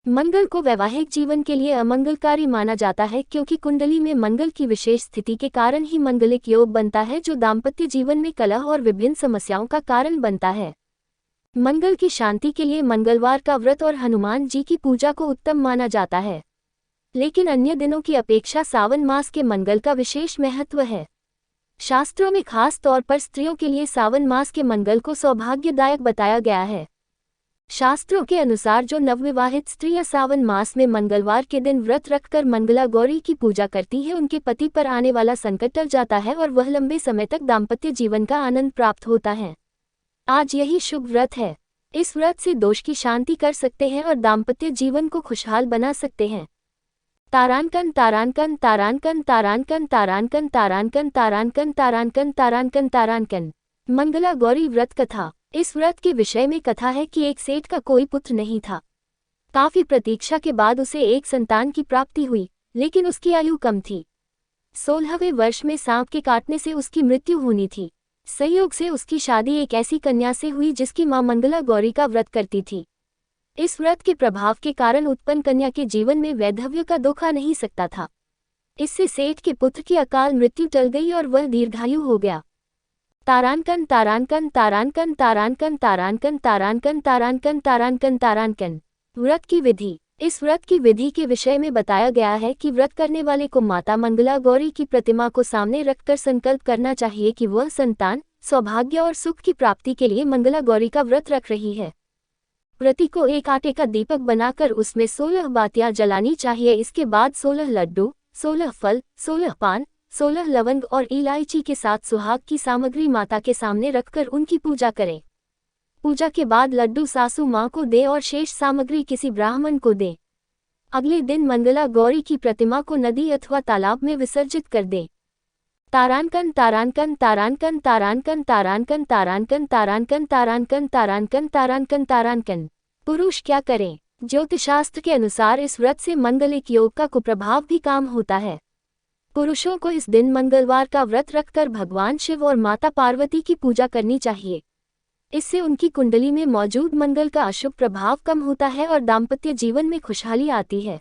मंगल को वैवाहिक जीवन के लिए अमंगलकारी माना जाता है क्योंकि कुंडली में मंगल की विशेष स्थिति के कारण ही मंगलिक योग बनता है जो दाम्पत्य जीवन में कलह और विभिन्न समस्याओं का कारण बनता है। मंगल की शांति के लिए मंगलवार का व्रत और हनुमान जी की पूजा को उत्तम माना जाता है, लेकिन अन्य दिनों की अपेक्षा सावन मास के मंगल का विशेष महत्व है। शास्त्रों में खास तौर पर स्त्रियों के लिए सावन मास के मंगल को सौभाग्यदायक बताया गया है। शास्त्रों के अनुसार जो नवविवाहित स्त्रियां सावन मास में मंगलवार के दिन व्रत रखकर मंगला गौरी की पूजा करती हैं, उनके पति पर आने वाला संकट टल जाता है और वह लंबे समय तक दाम्पत्य जीवन का आनंद प्राप्त होता है। आज यही शुभ व्रत है। इस व्रत से दोष की शांति कर सकते हैं और दाम्पत्य जीवन को खुशहाल बना सकते हैं। तारांकन तारांकन तारांकन तारांकन तारांकन तारांकन तारांकन तारांकन तारांकन तारांकन मंगला गौरी व्रत कथा। इस व्रत के विषय में कथा है कि एक सेठ का कोई पुत्र नहीं था। काफी प्रतीक्षा के बाद उसे एक संतान की प्राप्ति हुई, लेकिन उसकी आयु कम थी। 16वें वर्ष में सांप के काटने से उसकी मृत्यु होनी थी। संयोग से उसकी शादी एक ऐसी कन्या से हुई जिसकी मां मंगला गौरी का व्रत करती थी। इस व्रत के प्रभाव के कारण उत्पन्न कन्या के जीवन में वैधव्य का दुख आ नहीं सकता था। इससे सेठ के पुत्र की अकाल मृत्यु टल गई और वह दीर्घायु हो गया। तारांकन तारांकन तारांकन तारांकन तारांकन तारांकन तारांकन तारांकन तारांकन व्रत की विधि। इस व्रत की विधि के विषय में बताया गया है कि व्रत करने वाले को माता मंगला गौरी की प्रतिमा को सामने रखकर संकल्प करना चाहिए कि वह संतान, सौभाग्य और सुख की प्राप्ति के लिए मंगला गौरी का व्रत रख रही है। व्रती को एक आटे का दीपक बनाकर उसमें 16 बातियां जलानी चाहिए। इसके बाद 16 लड्डू, 16 फल, 16 पान, 16 लवंग और इलायची के साथ सुहाग की सामग्री माता के सामने रखकर उनकी पूजा करें। पूजा के बाद लड्डू सासू माँ को दे और शेष सामग्री किसी ब्राह्मण को दे। अगले दिन मंगला गौरी की प्रतिमा को नदी अथवा तालाब में विसर्जित कर दे। तारांकन तारांकन तारांकन तारांकन तारांकन तारांकन तारांकन तारांकन तारांकन तारांकन तारांकन पुरुष क्या करें? ज्योतिषशास्त्र के अनुसार इस व्रत से मंगलिक योग का कुप्रभाव भी काम होता है। पुरुषों को इस दिन मंगलवार का व्रत रखकर भगवान शिव और माता पार्वती की पूजा करनी चाहिए। इससे उनकी कुंडली में मौजूद मंगल का अशुभ प्रभाव कम होता है और दाम्पत्य जीवन में खुशहाली आती है।